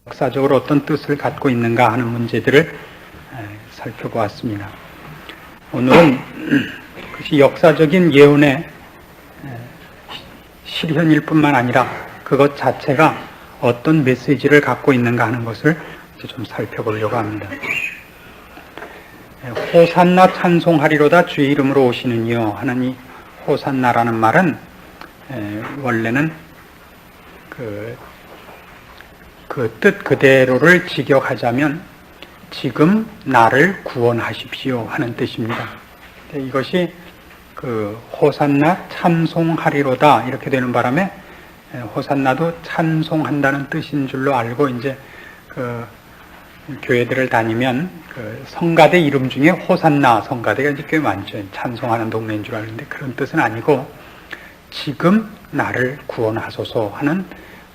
역사적으로 어떤 뜻을 갖고 있는가 하는 문제들을 살펴보았습니다. 오늘은 그것이 역사적인 예언의 실현일 뿐만 아니라 그것 자체가 어떤 메시지를 갖고 있는가 하는 것을 좀 살펴보려고 합니다. 호산나 찬송하리로다 주의 이름으로 오시는 이여 하는 이 호산나라는 말은 원래는 그 뜻 그대로를 직역하자면 지금 나를 구원하십시오 하는 뜻입니다. 이것이 그 호산나 찬송하리로다 이렇게 되는 바람에 호산나도 찬송한다는 뜻인 줄로 알고 이제 그 교회들을 다니면 그 성가대 이름 중에 호산나 성가대가 이제 꽤 많죠. 찬송하는 동네인 줄 알았는데 그런 뜻은 아니고 지금 나를 구원하소서 하는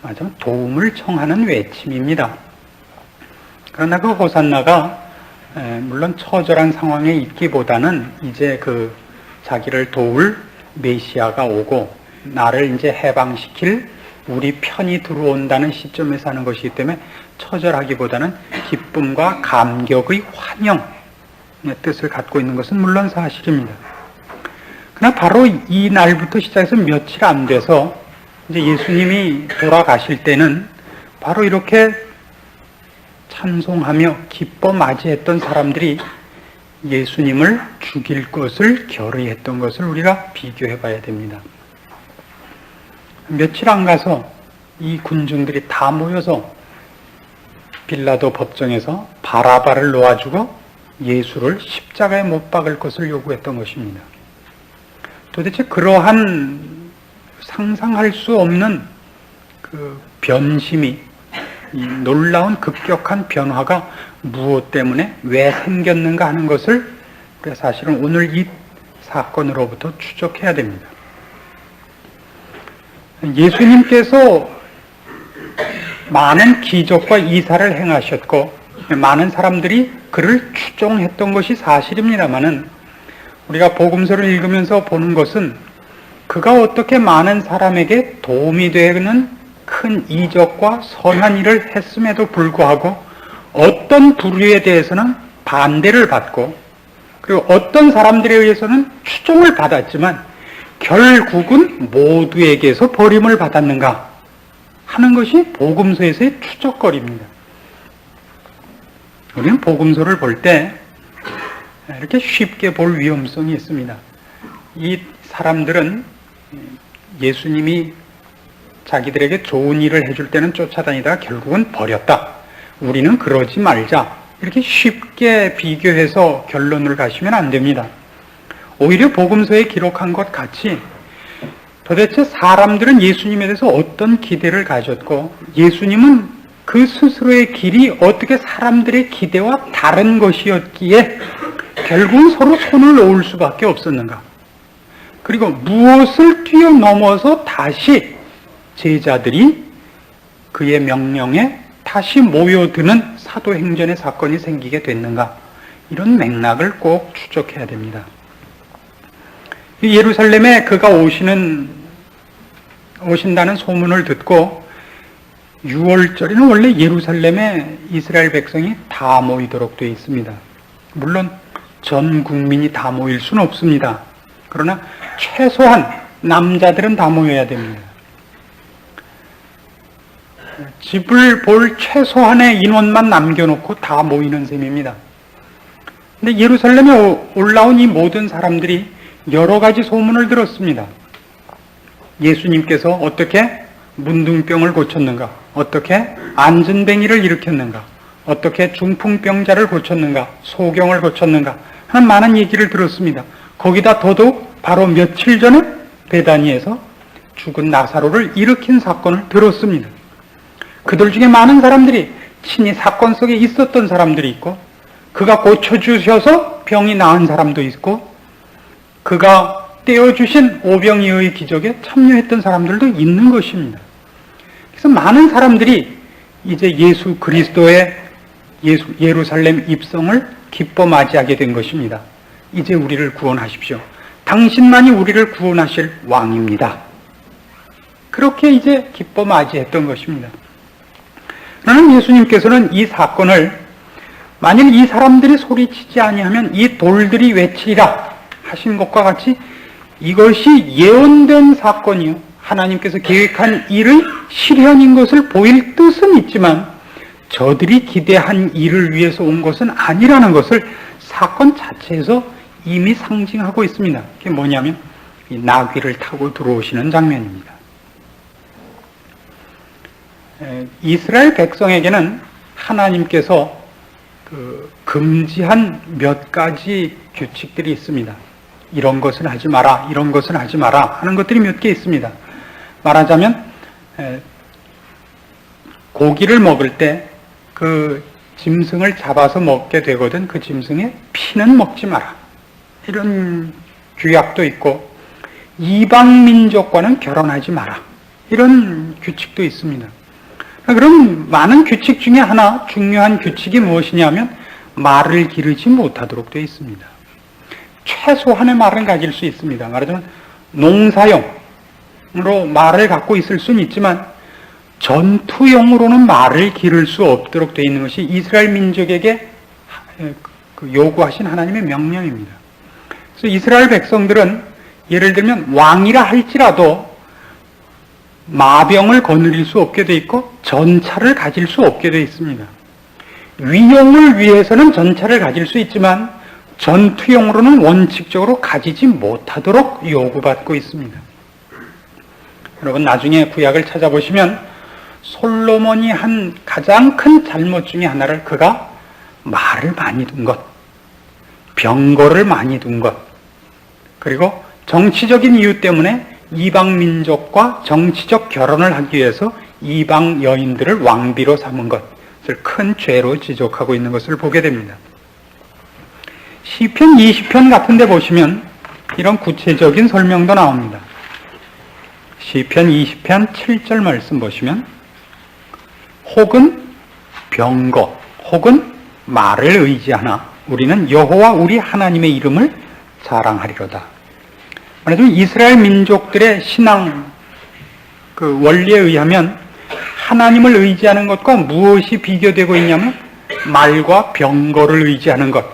맞아 도움을 청하는 외침입니다. 그러나 그 호산나가 물론 처절한 상황에 있기보다는 이제 그 자기를 도울 메시아가 오고 나를 이제 해방시킬 우리 편이 들어온다는 시점에서 하는 것이기 때문에 처절하기보다는 기쁨과 감격의 환영의 뜻을 갖고 있는 것은 물론 사실입니다. 그러나 바로 이 날부터 시작해서 며칠 안 돼서 이제 예수님이 돌아가실 때는 바로 이렇게 찬송하며 기뻐 맞이했던 사람들이 예수님을 죽일 것을 결의했던 것을 우리가 비교해 봐야 됩니다. 며칠 안 가서 이 군중들이 다 모여서 빌라도 법정에서 바라바를 놓아주고 예수를 십자가에 못 박을 것을 요구했던 것입니다. 도대체 그러한 상상할 수 없는 그 변심이, 이 놀라운 급격한 변화가 무엇 때문에 왜 생겼는가 하는 것을 우리가 사실은 오늘 이 사건으로부터 추적해야 됩니다. 예수님께서 많은 기적과 이사를 행하셨고 많은 사람들이 그를 추종했던 것이 사실입니다마는 우리가 복음서를 읽으면서 보는 것은 그가 어떻게 많은 사람에게 도움이 되는 큰 이적과 선한 일을 했음에도 불구하고 어떤 부류에 대해서는 반대를 받고 그리고 어떤 사람들에 의해서는 추종을 받았지만 결국은 모두에게서 버림을 받았는가 하는 것이 복음서에서의 추적거리입니다. 우리는 복음서를 볼 때 이렇게 쉽게 볼 위험성이 있습니다. 이 사람들은 예수님이 자기들에게 좋은 일을 해줄 때는 쫓아다니다가 결국은 버렸다. 우리는 그러지 말자. 이렇게 쉽게 비교해서 결론을 가시면 안 됩니다. 오히려 복음서에 기록한 것 같이 도대체 사람들은 예수님에 대해서 어떤 기대를 가졌고 예수님은 그 스스로의 길이 어떻게 사람들의 기대와 다른 것이었기에 결국은 서로 손을 놓을 수밖에 없었는가. 그리고 무엇을 뛰어넘어서 다시 제자들이 그의 명령에 다시 모여드는 사도행전의 사건이 생기게 됐는가. 이런 맥락을 꼭 추적해야 됩니다. 예루살렘에 그가 오신다는 소문을 듣고 6월절에는 원래 예루살렘에 이스라엘 백성이 다 모이도록 되어 있습니다. 물론 전 국민이 다 모일 수는 없습니다. 그러나 최소한 남자들은 다 모여야 됩니다. 집을 볼 최소한의 인원만 남겨놓고 다 모이는 셈입니다. 근데 예루살렘에 올라온 이 모든 사람들이 여러 가지 소문을 들었습니다. 예수님께서 어떻게 문둥병을 고쳤는가, 어떻게 안진뱅이를 일으켰는가, 어떻게 중풍병자를 고쳤는가, 소경을 고쳤는가 하는 많은 얘기를 들었습니다. 거기다 더더욱 바로 며칠 전에 베다니에서 죽은 나사로를 일으킨 사건을 들었습니다. 그들 중에 많은 사람들이 친히 사건 속에 있었던 사람들이 있고 그가 고쳐주셔서 병이 나은 사람도 있고 그가 떼어주신 오병이어의 기적에 참여했던 사람들도 있는 것입니다. 그래서 많은 사람들이 이제 예수 그리스도의 예루살렘 입성을 기뻐 맞이하게 된 것입니다. 이제 우리를 구원하십시오. 당신만이 우리를 구원하실 왕입니다. 그렇게 이제 기뻐 맞이했던 것입니다. 그러나 그러면 예수님께서는 이 사건을 만일 이 사람들이 소리치지 아니하면 이 돌들이 외치리라 하신 것과 같이 이것이 예언된 사건이요, 하나님께서 계획한 일의 실현인 것을 보일 뜻은 있지만 저들이 기대한 일을 위해서 온 것은 아니라는 것을 사건 자체에서 이미 상징하고 있습니다. 그게 뭐냐면 이 나귀를 타고 들어오시는 장면입니다. 이스라엘 백성에게는 하나님께서 금지한 몇 가지 규칙들이 있습니다. 이런 것은 하지 마라, 이런 것은 하지 마라 하는 것들이 몇 개 있습니다. 말하자면 고기를 먹을 때 그 짐승을 잡아서 먹게 되거든 그 짐승의 피는 먹지 마라, 이런 규약도 있고, 이방 민족과는 결혼하지 마라, 이런 규칙도 있습니다. 그럼 많은 규칙 중에 하나 중요한 규칙이 무엇이냐면 말을 기르지 못하도록 되어 있습니다. 최소한의 말은 가질 수 있습니다. 말하자면 농사용으로 말을 갖고 있을 수는 있지만 전투용으로는 말을 기를 수 없도록 되어 있는 것이 이스라엘 민족에게 요구하신 하나님의 명령입니다. 그래서 이스라엘 백성들은 예를 들면 왕이라 할지라도 마병을 거느릴 수 없게 되어 있고 전차를 가질 수 없게 되어 있습니다. 위용을 위해서는 전차를 가질 수 있지만 전투용으로는 원칙적으로 가지지 못하도록 요구받고 있습니다. 여러분, 나중에 구약을 찾아보시면 솔로몬이 한 가장 큰 잘못 중에 하나를, 그가 말을 많이 둔 것, 병거를 많이 둔 것, 그리고 정치적인 이유 때문에 이방 민족과 정치적 결혼을 하기 위해서 이방 여인들을 왕비로 삼은 것을 큰 죄로 지적하고 있는 것을 보게 됩니다. 시편 20편 같은 데 보시면 이런 구체적인 설명도 나옵니다. 시편 20편 7절 말씀 보시면 혹은 병거 혹은 말을 의지하나 우리는 여호와 우리 하나님의 이름을 자랑하리로다. 말하자면 이스라엘 민족들의 신앙 원리에 의하면 하나님을 의지하는 것과 무엇이 비교되고 있냐면 말과 병거를 의지하는 것,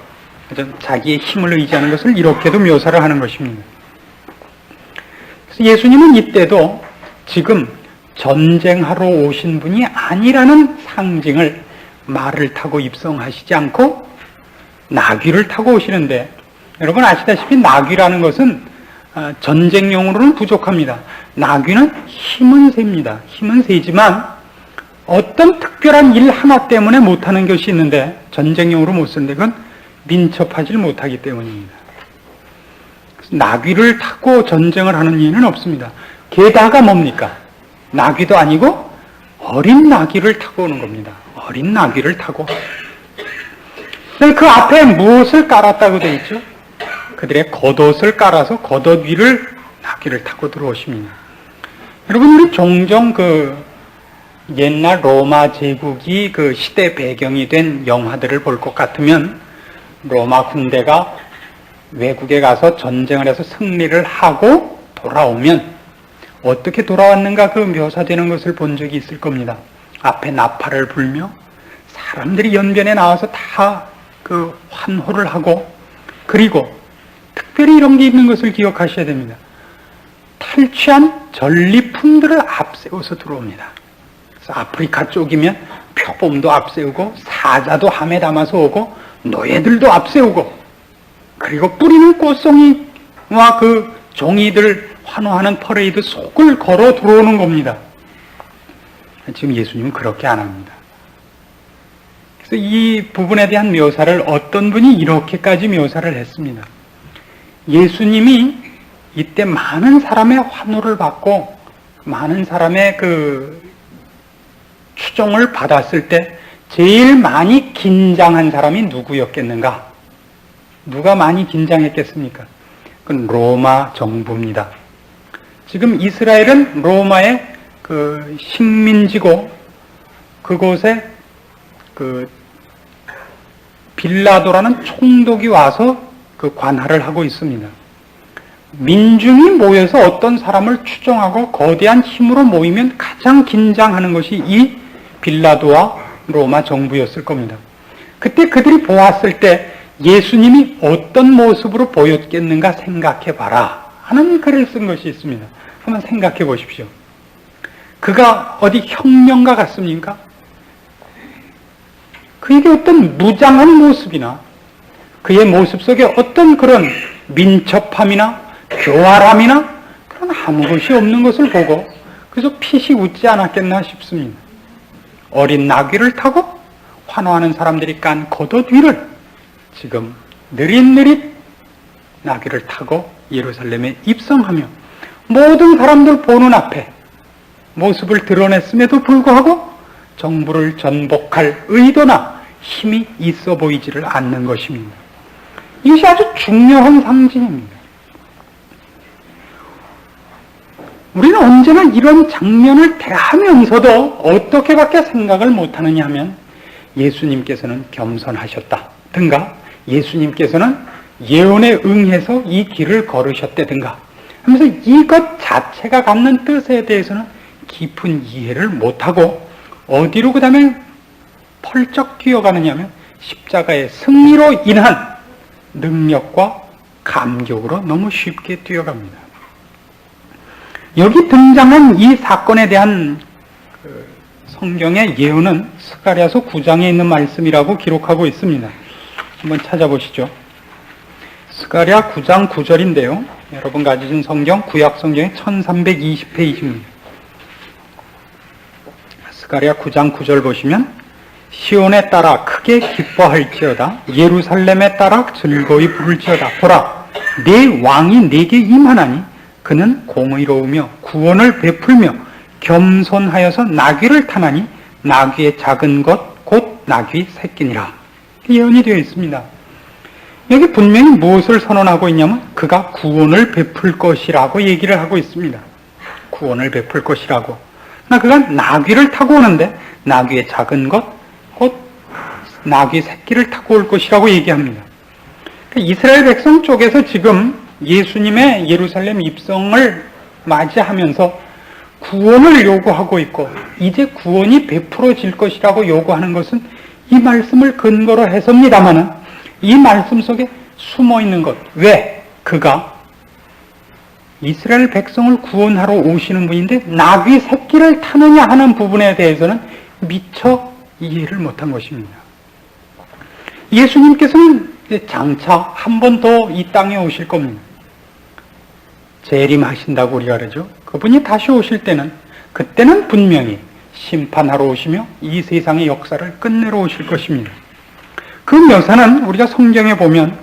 자기의 힘을 의지하는 것을 이렇게도 묘사를 하는 것입니다. 그래서 예수님은 이때도 지금 전쟁하러 오신 분이 아니라는 상징을 말을 타고 입성하시지 않고 나귀를 타고 오시는데, 여러분 아시다시피 나귀라는 것은 전쟁용으로는 부족합니다. 나귀는 힘은 셉니다. 힘은 세지만 어떤 특별한 일 하나 때문에 못하는 것이 있는데 전쟁용으로 못 쓰는데 그건 민첩하지 못하기 때문입니다. 나귀를 타고 전쟁을 하는 이유는 없습니다. 게다가 뭡니까? 나귀도 아니고 어린 나귀를 타고 오는 겁니다. 어린 나귀를 타고. 그 앞에 무엇을 깔았다고 되어 있죠? 그들의 겉옷을 깔아서 겉옷 위를 나귀를 타고 들어오십니다. 여러분, 우리 종종 옛날 로마 제국이 시대 배경이 된 영화들을 볼 것 같으면 로마 군대가 외국에 가서 전쟁을 해서 승리를 하고 돌아오면 어떻게 돌아왔는가 묘사되는 것을 본 적이 있을 겁니다. 앞에 나팔을 불며 사람들이 연변에 나와서 다 환호를 하고, 그리고 특별히 이런 게 있는 것을 기억하셔야 됩니다. 탈취한 전리품들을 앞세워서 들어옵니다. 그래서 아프리카 쪽이면 표범도 앞세우고 사자도 함에 담아서 오고 노예들도 앞세우고, 그리고 뿌리는 꽃송이와 종이들 환호하는 퍼레이드 속을 걸어 들어오는 겁니다. 지금 예수님은 그렇게 안 합니다. 그래서 이 부분에 대한 묘사를 어떤 분이 이렇게까지 묘사를 했습니다. 예수님이 이때 많은 사람의 환호를 받고 많은 사람의 추종을 받았을 때 제일 많이 긴장한 사람이 누구였겠는가? 누가 많이 긴장했겠습니까? 그건 로마 정부입니다. 지금 이스라엘은 로마의 식민지고 그곳에 빌라도라는 총독이 와서 관할을 하고 있습니다. 민중이 모여서 어떤 사람을 추종하고 거대한 힘으로 모이면 가장 긴장하는 것이 이 빌라도와 로마 정부였을 겁니다. 그때 그들이 보았을 때 예수님이 어떤 모습으로 보였겠는가 생각해봐라 하는 글을 쓴 것이 있습니다. 한번 생각해 보십시오. 그가 어디 혁명가 같습니까? 그에게 어떤 무장한 모습이나 그의 모습 속에 어떤 그런 민첩함이나 교활함이나 그런 아무 것이 없는 것을 보고 그래서 핏이 웃지 않았겠나 싶습니다. 어린 나귀를 타고 환호하는 사람들이 깐 겉옷 위를 지금 느릿느릿 나귀를 타고 예루살렘에 입성하며 모든 사람들 보는 앞에 모습을 드러냈음에도 불구하고 정부를 전복할 의도나 힘이 있어 보이지를 않는 것입니다. 이것이 아주 중요한 상징입니다. 우리는 언제나 이런 장면을 대하면서도 어떻게밖에 생각을 못하느냐 하면 예수님께서는 겸손하셨다든가 예수님께서는 예언에 응해서 이 길을 걸으셨다든가 하면서 이것 자체가 갖는 뜻에 대해서는 깊은 이해를 못하고 어디로 그 다음에 펄쩍 뛰어가느냐 하면 십자가의 승리로 인한 능력과 감격으로 너무 쉽게 뛰어갑니다. 여기 등장한 이 사건에 대한 성경의 예언은 스가랴서 9장에 있는 말씀이라고 기록하고 있습니다. 한번 찾아보시죠. 스가랴 9장 9절인데요. 여러분 가지신 성경, 구약 성경의 1320페이지입니다. 스가랴 9장 9절 보시면 시온에 따라 크게 기뻐할지어다 예루살렘에 따라 즐거이 부를지어다 보라 내 왕이 내게 임하나니 그는 공의로우며 구원을 베풀며 겸손하여서 나귀를 타나니 나귀의 작은 것 곧 나귀 새끼니라. 예언이 되어 있습니다. 여기 분명히 무엇을 선언하고 있냐면 그가 구원을 베풀 것이라고 얘기를 하고 있습니다. 구원을 베풀 것이라고. 그가 나귀를 타고 오는데 나귀의 작은 것 곧 나귀 새끼를 타고 올 것이라고 얘기합니다. 이스라엘 백성 쪽에서 지금 예수님의 예루살렘 입성을 맞이하면서 구원을 요구하고 있고 이제 구원이 베풀어질 것이라고 요구하는 것은 이 말씀을 근거로 해서입니다마는 이 말씀 속에 숨어 있는 것, 왜 그가 이스라엘 백성을 구원하러 오시는 분인데 나귀 새끼를 타느냐 하는 부분에 대해서는 미처 이해를 못한 것입니다. 예수님께서는 장차 한 번 더 이 땅에 오실 겁니다. 재림하신다고 우리가 그러죠. 그분이 다시 오실 때는 그때는 분명히 심판하러 오시며 이 세상의 역사를 끝내러 오실 것입니다. 그 묘사는 우리가 성경에 보면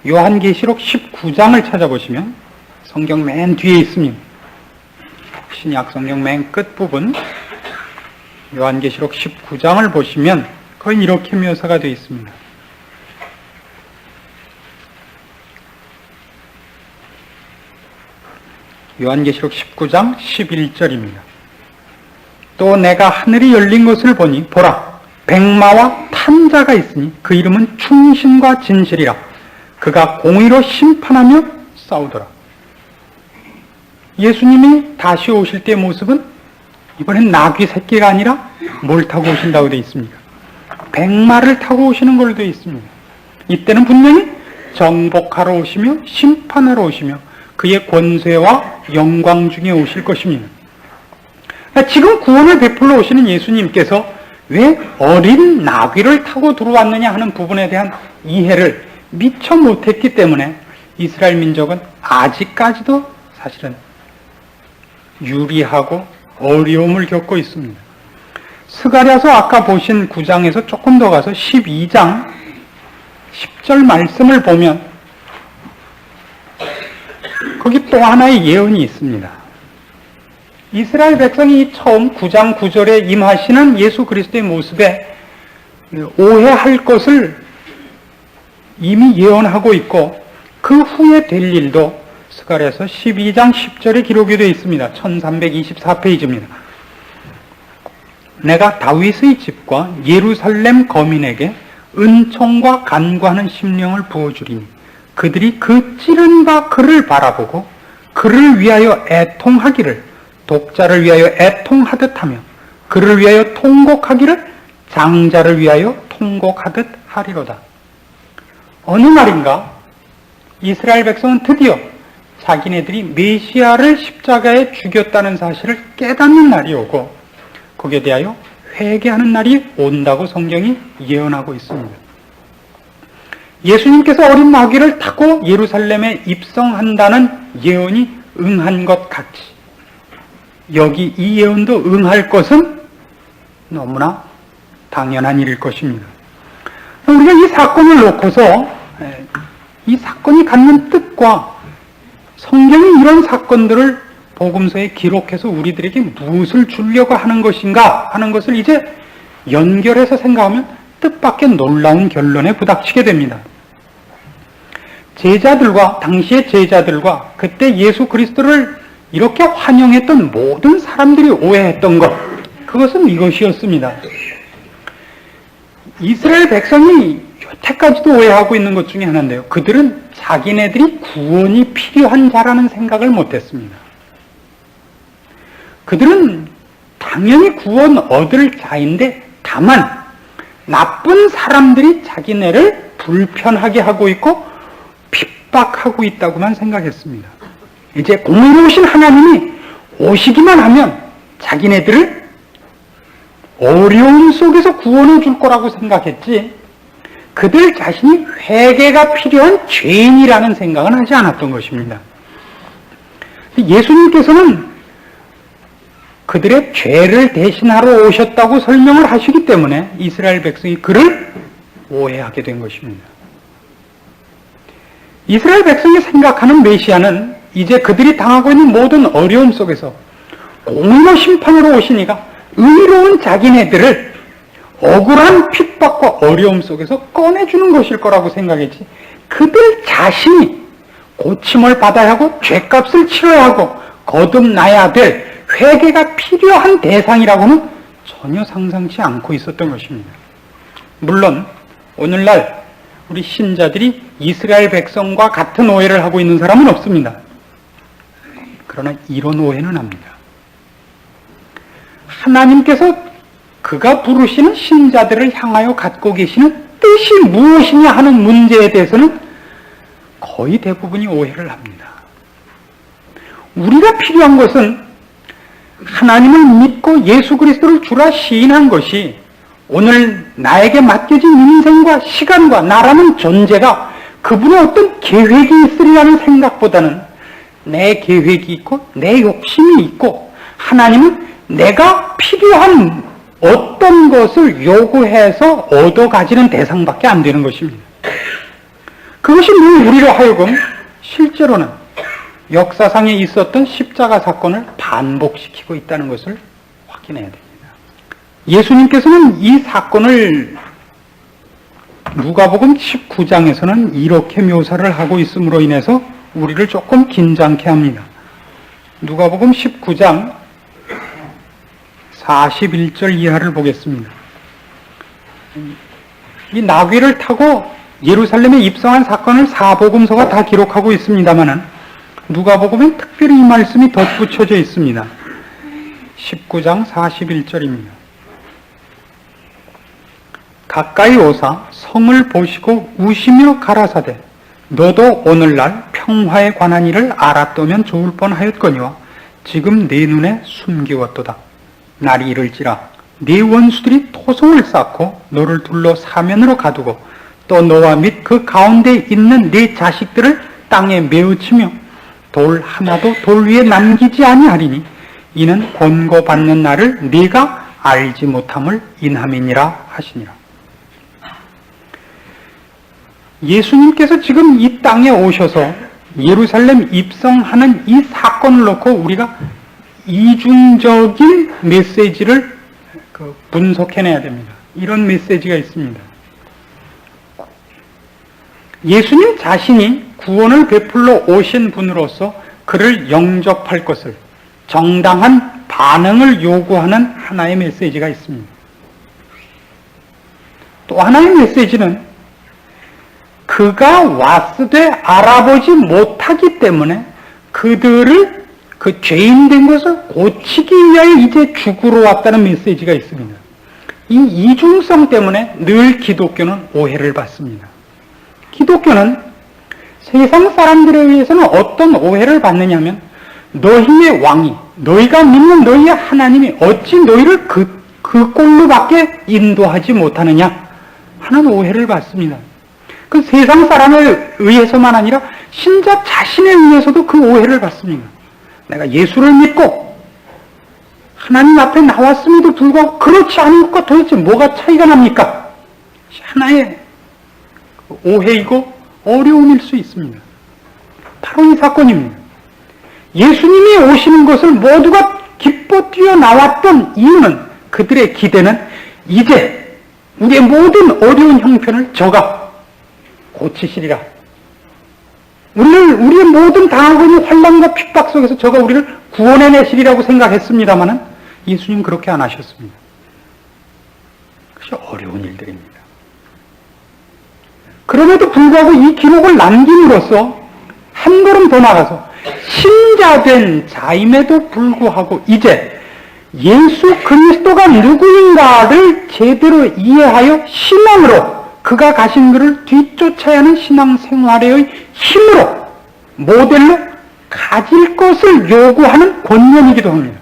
요한계시록 19장을 찾아보시면 성경 맨 뒤에 있습니다. 신약 성경 맨 끝부분 요한계시록 19장을 보시면 거의 이렇게 묘사가 되어 있습니다. 요한계시록 19장 11절입니다. 또 내가 하늘이 열린 것을 보니 보라 백마와 탄 자가 있으니 그 이름은 충신과 진실이라 그가 공의로 심판하며 싸우더라. 예수님이 다시 오실 때의 모습은 이번엔 나귀 새끼가 아니라 뭘 타고 오신다고 되어 있습니까? 백마를 타고 오시는 걸로 되어 있습니다. 이때는 분명히 정복하러 오시며 심판하러 오시며 그의 권세와 영광 중에 오실 것입니다. 지금 구원을 베풀러 오시는 예수님께서 왜 어린 나귀를 타고 들어왔느냐 하는 부분에 대한 이해를 미처 못했기 때문에 이스라엘 민족은 아직까지도 사실은 유리하고 어려움을 겪고 있습니다. 스가랴서 아까 보신 9장에서 조금 더 가서 12장 10절 말씀을 보면 거기 또 하나의 예언이 있습니다. 이스라엘 백성이 처음 9장 9절에 임하시는 예수 그리스도의 모습에 오해할 것을 이미 예언하고 있고 그 후에 될 일도 스가랴서 12장 10절에 기록이 되어 있습니다. 1324페이지입니다. 내가 다윗의 집과 예루살렘 거민에게 은총과 간구하는 심령을 부어주리니 그들이 그 찌른 바 그를 바라보고 그를 위하여 애통하기를 독자를 위하여 애통하듯 하며 그를 위하여 통곡하기를 장자를 위하여 통곡하듯 하리로다. 어느 날인가 이스라엘 백성은 드디어 자기네들이 메시아를 십자가에 죽였다는 사실을 깨닫는 날이 오고 거기에 대하여 회개하는 날이 온다고 성경이 예언하고 있습니다. 예수님께서 어린 나귀를 타고 예루살렘에 입성한다는 예언이 응한 것 같이 여기 이 예언도 응할 것은 너무나 당연한 일일 것입니다. 우리가 이 사건을 놓고서 이 사건이 갖는 뜻과 성경이 이런 사건들을 복음서에 기록해서 우리들에게 무엇을 주려고 하는 것인가 하는 것을 이제 연결해서 생각하면 뜻밖의 놀라운 결론에 부닥치게 됩니다. 제자들과 당시의 제자들과 그때 예수 그리스도를 이렇게 환영했던 모든 사람들이 오해했던 것, 그것은 이것이었습니다. 이스라엘 백성이 여태까지도 오해하고 있는 것 중에 하나인데요. 그들은 자기네들이 구원이 필요한 자라는 생각을 못했습니다. 그들은 당연히 구원 얻을 자인데 다만 나쁜 사람들이 자기네를 불편하게 하고 있고 핍박하고 있다고만 생각했습니다. 이제 공의로우신 하나님이 오시기만 하면 자기네들을 어려움 속에서 구원해 줄 거라고 생각했지 그들 자신이 회개가 필요한 죄인이라는 생각은 하지 않았던 것입니다. 예수님께서는 그들의 죄를 대신하러 오셨다고 설명을 하시기 때문에 이스라엘 백성이 그를 오해하게 된 것입니다. 이스라엘 백성이 생각하는 메시아는 이제 그들이 당하고 있는 모든 어려움 속에서 공의로 심판으로 오시니까 의로운 자기네들을 억울한 핍박과 어려움 속에서 꺼내주는 것일 거라고 생각했지 그들 자신이 고침을 받아야 하고 죄값을 치러야 하고 거듭나야 될 회개가 필요한 대상이라고는 전혀 상상치 않고 있었던 것입니다. 물론 오늘날 우리 신자들이 이스라엘 백성과 같은 오해를 하고 있는 사람은 없습니다. 그러나 이런 오해는 합니다. 하나님께서 그가 부르시는 신자들을 향하여 갖고 계시는 뜻이 무엇이냐 하는 문제에 대해서는 거의 대부분이 오해를 합니다. 우리가 필요한 것은 하나님을 믿고 예수 그리스도를 주라 시인한 것이 오늘 나에게 맡겨진 인생과 시간과 나라는 존재가 그분의 어떤 계획이 있으리라는 생각보다는 내 계획이 있고 내 욕심이 있고 하나님은 내가 필요한 어떤 것을 요구해서 얻어 가지는 대상밖에 안 되는 것입니다. 그것이 우리로 하여금 실제로는 역사상에 있었던 십자가 사건을 반복시키고 있다는 것을 확인해야 됩니다. 예수님께서는 이 사건을 누가복음 19장에서는 이렇게 묘사를 하고 있음으로 인해서 우리를 조금 긴장케 합니다. 누가복음 19장 41절 이하를 보겠습니다. 이 나귀를 타고 예루살렘에 입성한 사건을 사복음서가 다 기록하고 있습니다만 누가복음엔 특별히 이 말씀이 덧붙여져 있습니다. 19장 41절입니다. 가까이 오사 성을 보시고 우시며 가라사대 너도 오늘날 평화에 관한 일을 알았다면 좋을 뻔하였거니와 지금 네 눈에 숨기웠도다. 날이 이를지라 네 원수들이 토성을 쌓고 너를 둘러 사면으로 가두고 또 너와 및 그 가운데 있는 네 자식들을 땅에 메우치며 돌 하나도 돌 위에 남기지 아니하리니 이는 권고받는 날을 네가 알지 못함을 인함이니라 하시니라. 예수님께서 지금 이 땅에 오셔서 예루살렘 입성하는 이 사건을 놓고 우리가 이중적인 메시지를 분석해내야 됩니다. 이런 메시지가 있습니다. 예수님 자신이 구원을 베풀러 오신 분으로서 그를 영접할 것을 정당한 반응을 요구하는 하나의 메시지가 있습니다. 또 하나의 메시지는 그가 왔으되 알아보지 못하기 때문에 그들을 그 죄인된 것을 고치기 위하여 이제 죽으러 왔다는 메시지가 있습니다. 이 이중성 때문에 늘 기독교는 오해를 받습니다. 기독교는 세상 사람들에 의해서는 어떤 오해를 받느냐면, 너희의 왕이, 너희가 믿는 너희의 하나님이 어찌 너희를 그 꼴로밖에 인도하지 못하느냐 하는 오해를 받습니다. 그 세상 사람에 의해서만 아니라 신자 자신에 의해서도 그 오해를 받습니다. 내가 예수를 믿고 하나님 앞에 나왔음에도 불구하고 그렇지 않은 것과 도대체 뭐가 차이가 납니까? 하나의 오해이고 어려움일 수 있습니다. 바로 이 사건입니다. 예수님이 오시는 것을 모두가 기뻐 뛰어나왔던 이유는, 그들의 기대는 이제 우리의 모든 어려운 형편을 저가 고치시리라. 우리의 모든 당하고 있는 환난과 핍박 속에서 저가 우리를 구원해내시리라고 생각했습니다마는 예수님 그렇게 안 하셨습니다. 그것이 어려운 일들입니다. 그럼에도 불구하고 이 기록을 남김으로써 한 걸음 더 나가서 신자된 자임에도 불구하고 이제 예수 그리스도가 누구인가를 제대로 이해하여 신앙으로 그가 가신 길을 뒤쫓아야 하는 신앙생활의 힘으로 모델로 가질 것을 요구하는 권면이기도 합니다.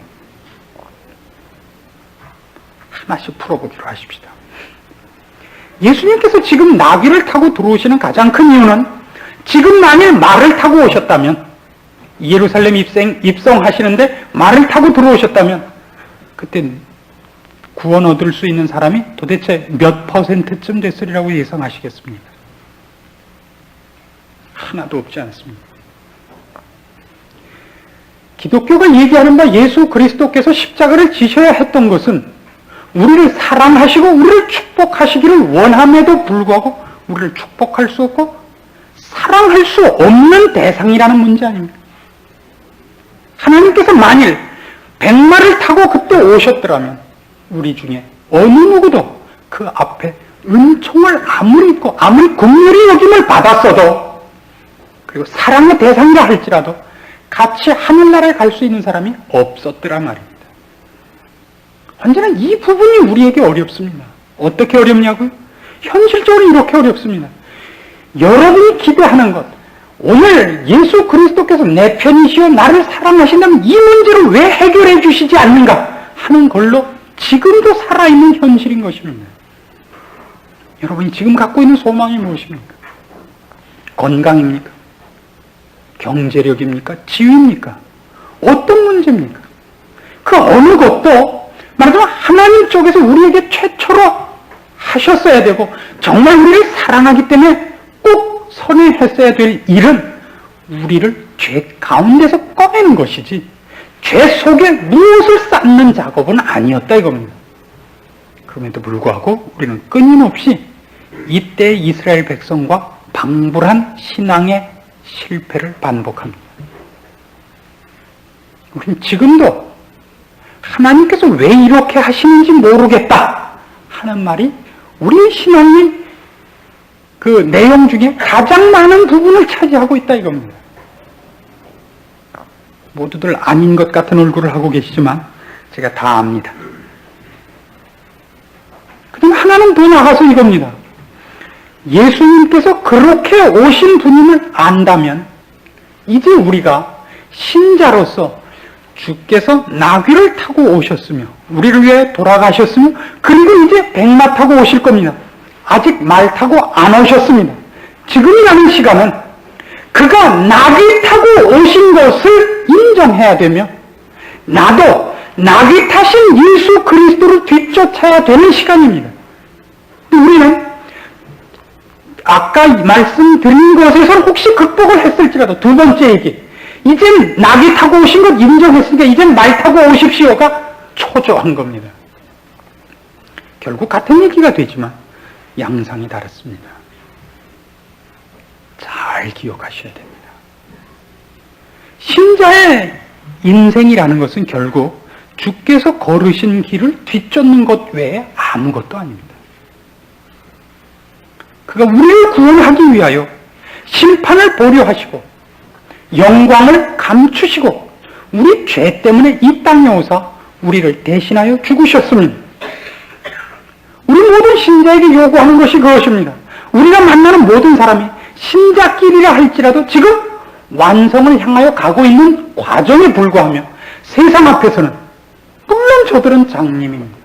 하나씩 풀어보기로 하십시다. 예수님께서 지금 나귀를 타고 들어오시는 가장 큰 이유는, 지금 만일 말을 타고 오셨다면, 예루살렘 입성하시는데 말을 타고 들어오셨다면 그때 구원 얻을 수 있는 사람이 도대체 몇 %쯤 됐으리라고 예상하시겠습니까? 하나도 없지 않습니다. 기독교가 얘기하는 바 예수 그리스도께서 십자가를 지셔야 했던 것은 우리를 사랑하시고 우리를 축복하시기를 원함에도 불구하고 우리를 축복할 수 없고 사랑할 수 없는 대상이라는 문제 아닙니까? 하나님께서 만일 백마를 타고 그때 오셨더라면 우리 중에 어느 누구도 그 앞에 은총을 아무리 있고 아무리 긍휼히 여김을 받았어도, 그리고 사랑의 대상이라 할지라도 같이 하늘나라에 갈 수 있는 사람이 없었더라 말입니다. 언제나 이 부분이 우리에게 어렵습니다. 어떻게 어렵냐고요? 현실적으로 이렇게 어렵습니다. 여러분이 기대하는 것, 오늘 예수 그리스도께서 내 편이시여 나를 사랑하신다면 이 문제를 왜 해결해 주시지 않는가 하는 걸로 지금도 살아있는 현실인 것입니다. 여러분이 지금 갖고 있는 소망이 무엇입니까? 건강입니까? 경제력입니까? 지위입니까? 어떤 문제입니까? 그 어느 것도 말하자면 하나님 쪽에서 우리에게 최초로 하셨어야 되고 정말 우리를 사랑하기 때문에 꼭 선행했어야 될 일은 우리를 죄 가운데서 꺼내는 것이지 죄 속에 무엇을 쌓는 작업은 아니었다 이겁니다. 그럼에도 불구하고 우리는 끊임없이 이때 이스라엘 백성과 방불한 신앙의 실패를 반복합니다. 우리는 지금도 하나님께서 왜 이렇게 하시는지 모르겠다 하는 말이 우리 신앙의 그 내용 중에 가장 많은 부분을 차지하고 있다 이겁니다. 모두들 아닌 것 같은 얼굴을 하고 계시지만 제가 다 압니다. 그럼 하나는 더 나가서 이겁니다. 예수님께서 그렇게 오신 분임을 안다면 이제 우리가 신자로서 주께서 나귀를 타고 오셨으며 우리를 위해 돌아가셨으며 그리고 이제 백마 타고 오실 겁니다. 아직 말 타고 안 오셨습니다. 지금이라는 시간은 그가 나귀 타고 오신 것을 인정해야 되며 나도 나귀 타신 예수 그리스도를 뒤쫓아야 되는 시간입니다. 우리는 아까 말씀드린 것에서 혹시 극복을 했을지라도 두 번째 얘기, 이젠 나귀 타고 오신 것 인정했으니까 이젠 말 타고 오십시오가 초조한 겁니다. 결국 같은 얘기가 되지만 양상이 다릅니다. 잘 기억하셔야 됩니다. 신자의 인생이라는 것은 결국 주께서 걸으신 길을 뒤쫓는 것 외에 아무것도 아닙니다. 그가 우리를 구원하기 위하여 심판을 보려 하시고 영광을 감추시고 우리 죄 때문에 이 땅에 오사 우리를 대신하여 죽으셨습니다. 우리 모든 신자에게 요구하는 것이 그것입니다. 우리가 만나는 모든 사람이 신자끼리라 할지라도 지금 완성을 향하여 가고 있는 과정에 불과하며 세상 앞에서는 물론 저들은 장님입니다.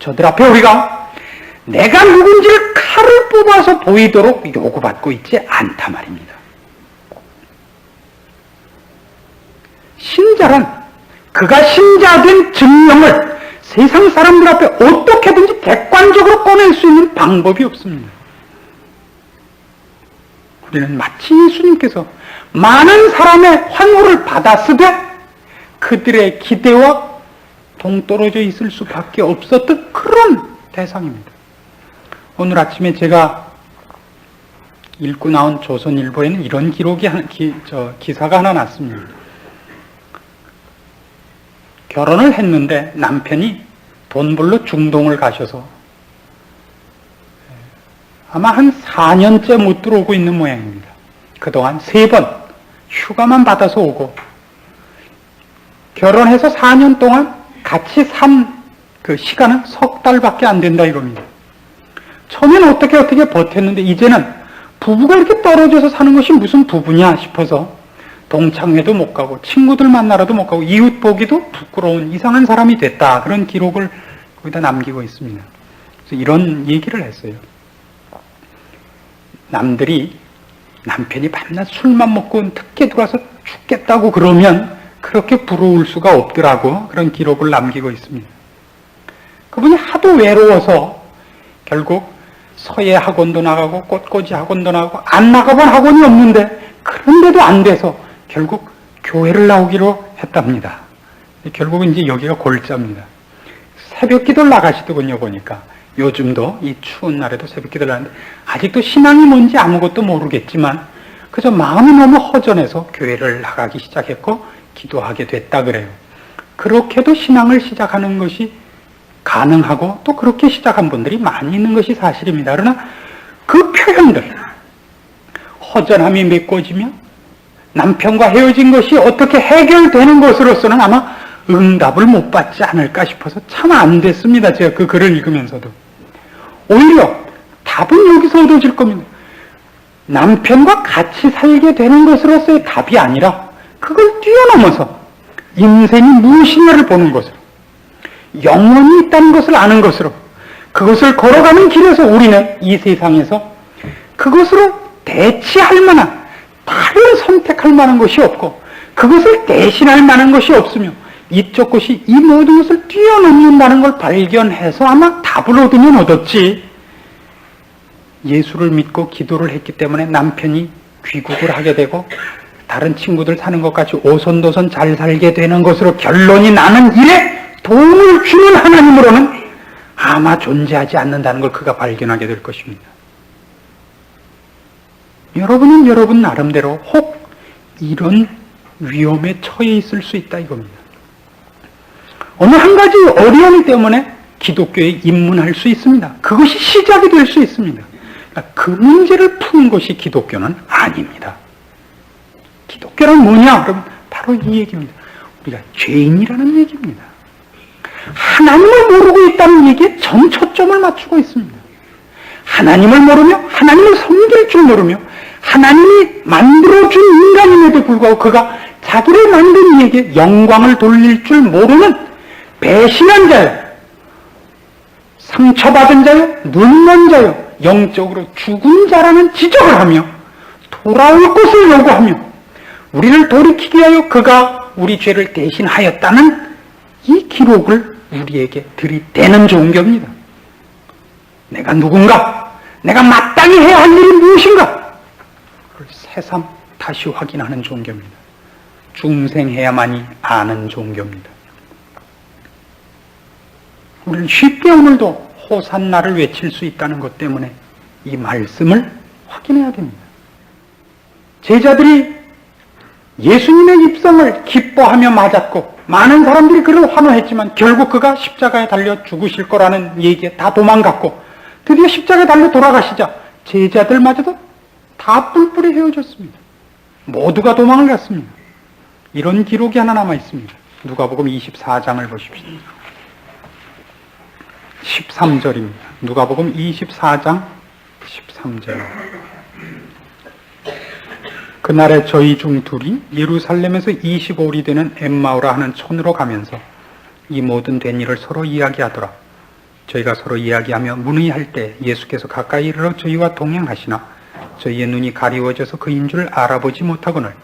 저들 앞에 우리가 내가 누군지를 칼을 뽑아서 보이도록 요구받고 있지 않단 말입니다. 신자란 그가 신자된 증명을 세상 사람들 앞에 어떻게든지 객관적으로 꺼낼 수 있는 방법이 없습니다. 우리는 마치 예수님께서 많은 사람의 환호를 받았으되 그들의 기대와 동떨어져 있을 수밖에 없었던 그런 대상입니다. 오늘 아침에 제가 읽고 나온 조선일보에는 이런 기사가 하나 났습니다. 결혼을 했는데 남편이 돈 벌러 중동을 가셔서 아마 한 4년째 못 들어오고 있는 모양입니다. 그동안 3번 휴가만 받아서 오고 결혼해서 4년 동안 같이 산 그 시간은 석 달밖에 안 된다 이겁니다. 처음에는 어떻게 버텼는데 이제는 부부가 이렇게 떨어져서 사는 것이 무슨 부부냐 싶어서 동창회도 못 가고 친구들 만나러도 못 가고 이웃 보기도 부끄러운 이상한 사람이 됐다. 그런 기록을 거기다 남기고 있습니다. 그래서 이런 얘기를 했어요. 남들이 남편이 밤낮 술만 먹고 특혜 들어와서 죽겠다고 그러면 그렇게 부러울 수가 없더라고. 그런 기록을 남기고 있습니다. 그분이 하도 외로워서 결국 서예 학원도 나가고 꽃꽂이 학원도 나가고 안 나가본 학원이 없는데 그런데도 안 돼서 결국 교회를 나오기로 했답니다. 결국은 이제 여기가 골자입니다. 새벽 기도를 나가시더군요, 보니까. 요즘도 이 추운 날에도 새벽 기도를 하는데 아직도 신앙이 뭔지 아무것도 모르겠지만 그저 마음이 너무 허전해서 교회를 나가기 시작했고 기도하게 됐다 그래요. 그렇게도 신앙을 시작하는 것이 가능하고 또 그렇게 시작한 분들이 많이 있는 것이 사실입니다. 그러나 그 표현들, 허전함이 메꿔지며 남편과 헤어진 것이 어떻게 해결되는 것으로서는 아마 응답을 못 받지 않을까 싶어서 참 안 됐습니다. 제가 그 글을 읽으면서도. 오히려 답은 여기서 얻어질 겁니다. 남편과 같이 살게 되는 것으로서의 답이 아니라 그걸 뛰어넘어서 인생이 무엇이냐를 보는 것으로, 영원히 있다는 것을 아는 것으로, 그것을 걸어가는 길에서 우리는 이 세상에서 그것으로 대치할 만한, 다른 선택할 만한 것이 없고 그것을 대신할 만한 것이 없으며 이쪽 것이 이 모든 것을 뛰어넘는다는 걸 발견해서 아마 답을 얻으면 얻었지, 예수를 믿고 기도를 했기 때문에 남편이 귀국을 하게 되고 다른 친구들 사는 것 같이 오손도손 잘 살게 되는 것으로 결론이 나는 일에 도움을 주는 하나님으로는 아마 존재하지 않는다는 걸 그가 발견하게 될 것입니다. 여러분은 여러분 나름대로 혹 이런 위험에 처해 있을 수 있다 이겁니다. 어느 한 가지 어려움 때문에 기독교에 입문할 수 있습니다. 그것이 시작이 될 수 있습니다. 그 문제를 푸는 것이 기독교는 아닙니다. 기독교란 뭐냐? 그럼 바로 이 얘기입니다. 우리가 죄인이라는 얘기입니다. 하나님을 모르고 있다는 얘기에 전 초점을 맞추고 있습니다. 하나님을 모르며 하나님을 섬길 줄 모르며 하나님이 만들어준 인간임에도 불구하고 그가 자기를 만든 이에게 영광을 돌릴 줄 모르는 배신한 자요, 상처받은 자요, 눈먼 자요, 영적으로 죽은 자라는 지적을 하며 돌아올 것을 요구하며 우리를 돌이키기 위하여 그가 우리 죄를 대신하였다는 이 기록을 우리에게 들이대는 종교입니다. 내가 누군가, 내가 마땅히 해야 할 일이 무엇인가, 그걸 새삼 다시 확인하는 종교입니다. 중생해야만이 아는 종교입니다. 우리는 쉽게 오늘도 호산나를 외칠 수 있다는 것 때문에 이 말씀을 확인해야 됩니다. 제자들이 예수님의 입성을 기뻐하며 맞았고 많은 사람들이 그를 환호했지만 결국 그가 십자가에 달려 죽으실 거라는 얘기에 다 도망갔고 드디어 십자가에 달려 돌아가시자 제자들마저도 다 뿔뿔이 헤어졌습니다. 모두가 도망을 갔습니다. 이런 기록이 하나 남아 있습니다. 누가복음 24장을 보십시오. 13절입니다. 누가복음 24장 13절. 그날에 저희 중 둘이 예루살렘에서 25일이 되는 엠마오라 하는 촌으로 가면서 이 모든 된 일을 서로 이야기하더라. 저희가 서로 이야기하며 문의할 때 예수께서 가까이 이르러 저희와 동행하시나 저희의 눈이 가리워져서 그인 줄 알아보지 못하거늘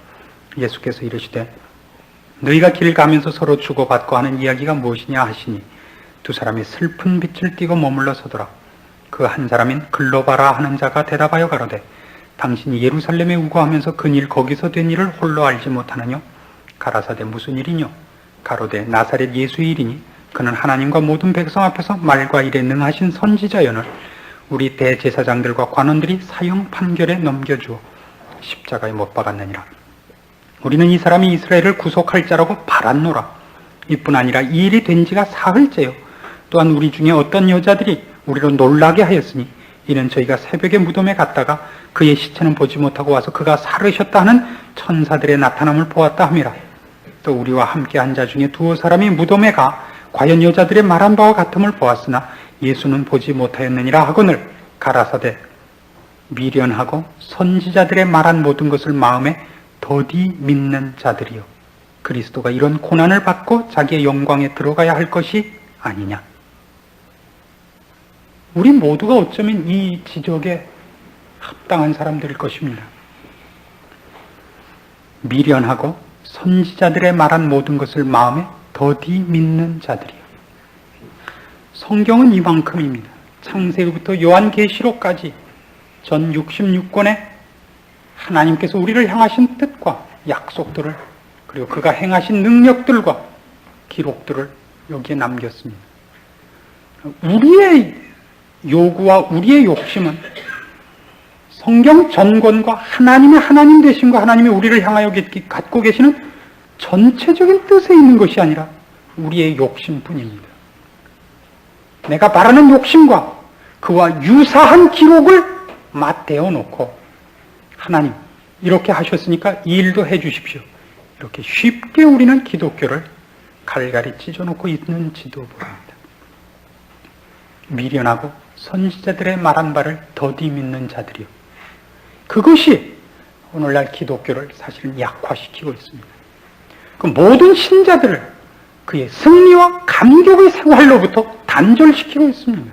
예수께서 이르시되 너희가 길 가면서 서로 주고받고 하는 이야기가 무엇이냐 하시니 두 사람이 슬픈 빛을 띠고 머물러 서더라. 그 한 사람인 글로바라 하는 자가 대답하여 가로되 당신이 예루살렘에 우거하면서 그일 거기서 된 일을 홀로 알지 못하느뇨? 가라사대 무슨 일이뇨? 가로되 나사렛 예수의 일이니 그는 하나님과 모든 백성 앞에서 말과 일에 능하신 선지자여늘 우리 대제사장들과 관원들이 사형 판결에 넘겨주어 십자가에 못 박았느니라. 우리는 이 사람이 이스라엘을 구속할 자라고 바랐노라. 이뿐 아니라 이 일이 된 지가 사흘째요. 또한 우리 중에 어떤 여자들이 우리로 놀라게 하였으니 이는 저희가 새벽에 무덤에 갔다가 그의 시체는 보지 못하고 와서 그가 살으셨다 하는 천사들의 나타남을 보았다 함이라. 또 우리와 함께 한 자 중에 두어 사람이 무덤에 가 과연 여자들의 말한 바와 같음을 보았으나 예수는 보지 못하였느니라 하거늘 가라사대 미련하고 선지자들의 말한 모든 것을 마음에 더디 믿는 자들이요 그리스도가 이런 고난을 받고 자기의 영광에 들어가야 할 것이 아니냐. 우리 모두가 어쩌면 이 지적에 합당한 사람들일 것입니다. 미련하고 선지자들의 말한 모든 것을 마음에 더디 믿는 자들이요. 성경은 이만큼입니다. 창세기부터 요한계시록까지 전 66권에 하나님께서 우리를 향하신 뜻과 약속들을 그리고 그가 행하신 능력들과 기록들을 여기에 남겼습니다. 우리의 요구와 우리의 욕심은 성경 전권과 하나님의 하나님 되심과 하나님이 우리를 향하여 갖고 계시는 전체적인 뜻에 있는 것이 아니라 우리의 욕심뿐입니다. 내가 바라는 욕심과 그와 유사한 기록을 맞대어 놓고 하나님 이렇게 하셨으니까 이 일도 해 주십시오. 이렇게 쉽게 우리는 기독교를 갈갈이 찢어놓고 있는지도 모릅니다. 미련하고 선지자들의 말한 바를 더디 믿는 자들이요. 그것이 오늘날 기독교를 사실은 약화시키고 있습니다. 그 모든 신자들을 그의 승리와 감격의 생활로부터 단절시키고 있습니다.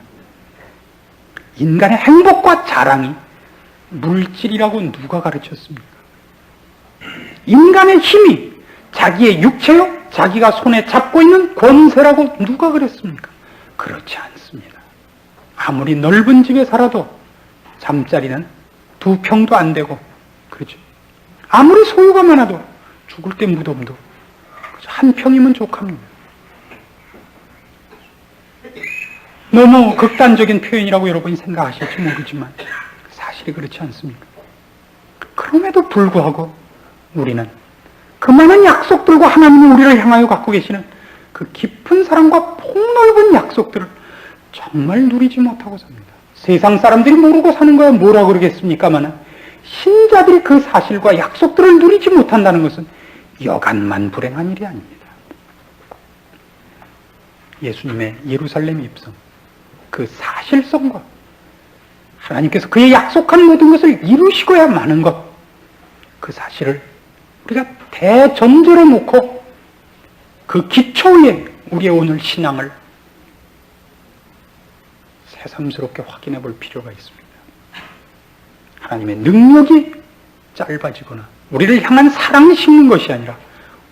인간의 행복과 자랑이 물질이라고 누가 가르쳤습니까? 인간의 힘이 자기의 육체요, 자기가 손에 잡고 있는 권세라고 누가 그랬습니까? 그렇지 않습니다. 아무리 넓은 집에 살아도 잠자리는 2평도 안 되고, 그렇죠? 아무리 소유가 많아도 죽을 때 무덤도 1평이면 족합니다. 너무 극단적인 표현이라고 여러분이 생각하실지 모르지만 사실이 그렇지 않습니까? 그럼에도 불구하고 우리는 그 많은 약속들과 하나님이 우리를 향하여 갖고 계시는 그 깊은 사랑과 폭넓은 약속들을 정말 누리지 못하고 삽니다. 세상 사람들이 모르고 사는 거야 뭐라 그러겠습니까마는 신자들이 그 사실과 약속들을 누리지 못한다는 것은 여간만 불행한 일이 아닙니다. 예수님의 예루살렘 입성, 그 사실성과 하나님께서 그의 약속한 모든 것을 이루시고야 마는 것, 그 사실을 우리가 대전제로 놓고 그 기초에 우리의 오늘 신앙을 새삼스럽게 확인해 볼 필요가 있습니다. 하나님의 능력이 짧아지거나 우리를 향한 사랑이 식는 것이 아니라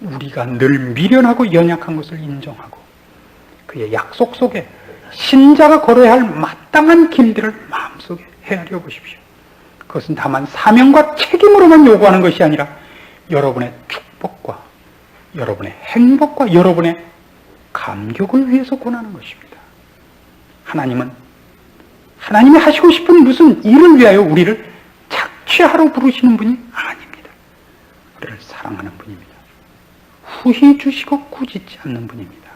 우리가 늘 미련하고 연약한 것을 인정하고 그의 약속 속에 신자가 걸어야 할 마땅한 길들을 마음속에 헤아려 보십시오. 그것은 다만 사명과 책임으로만 요구하는 것이 아니라 여러분의 축복과 여러분의 행복과 여러분의 감격을 위해서 권하는 것입니다. 하나님은 하나님이 하시고 싶은 무슨 일을 위하여 우리를 착취하러 부르시는 분이 아닙니다. 우리를 사랑하는 분입니다. 후히 주시고 꾸짖지 않는 분입니다.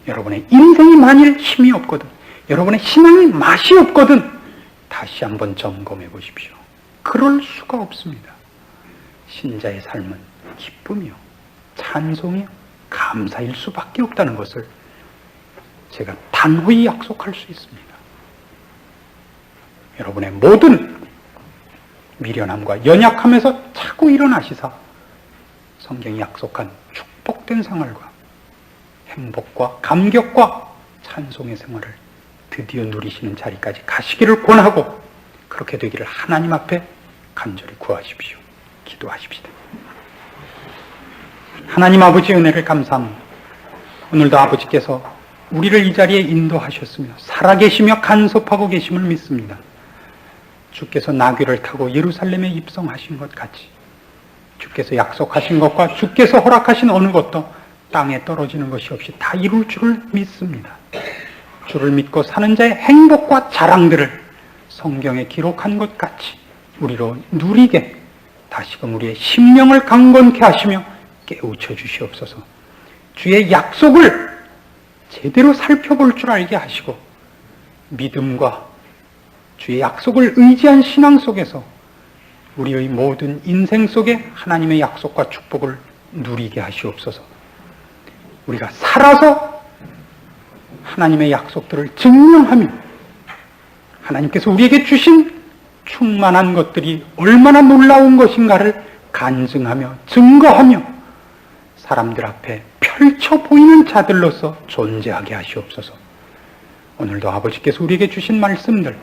여러분의 인생이 만일 힘이 없거든, 여러분의 신앙이 맛이 없거든 다시 한번 점검해 보십시오. 그럴 수가 없습니다. 신자의 삶은 기쁨이요, 찬송이요, 감사일 수밖에 없다는 것을 제가 단호히 약속할 수 있습니다. 여러분의 모든 미련함과 연약함에서 자꾸 일어나시사 성경이 약속한 축복된 생활과 행복과 감격과 찬송의 생활을 드디어 누리시는 자리까지 가시기를 권하고, 그렇게 되기를 하나님 앞에 간절히 구하십시오. 기도하십시다. 하나님 아버지 은혜를 감사합니다. 오늘도 아버지께서 우리를 이 자리에 인도하셨으며 살아계시며 간섭하고 계심을 믿습니다. 주께서 나귀를 타고 예루살렘에 입성하신 것 같이 주께서 약속하신 것과 주께서 허락하신 어느 것도 땅에 떨어지는 것이 없이 다 이룰 줄을 믿습니다. 주를 믿고 사는 자의 행복과 자랑들을 성경에 기록한 것 같이 우리로 누리게 다시금 우리의 심령을 강건케 하시며 깨우쳐 주시옵소서. 주의 약속을 제대로 살펴볼 줄 알게 하시고, 믿음과 주의 약속을 의지한 신앙 속에서 우리의 모든 인생 속에 하나님의 약속과 축복을 누리게 하시옵소서. 우리가 살아서 하나님의 약속들을 증명하며 하나님께서 우리에게 주신 충만한 것들이 얼마나 놀라운 것인가를 간증하며 증거하며 사람들 앞에 펼쳐 보이는 자들로서 존재하게 하시옵소서. 오늘도 아버지께서 우리에게 주신 말씀들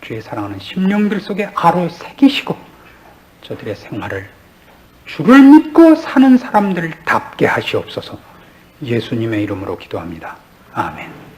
주의 사랑하는 심령들 속에 아로 새기시고 저들의 생활을 주를 믿고 사는 사람들답게 하시옵소서. 예수님의 이름으로 기도합니다. 아멘.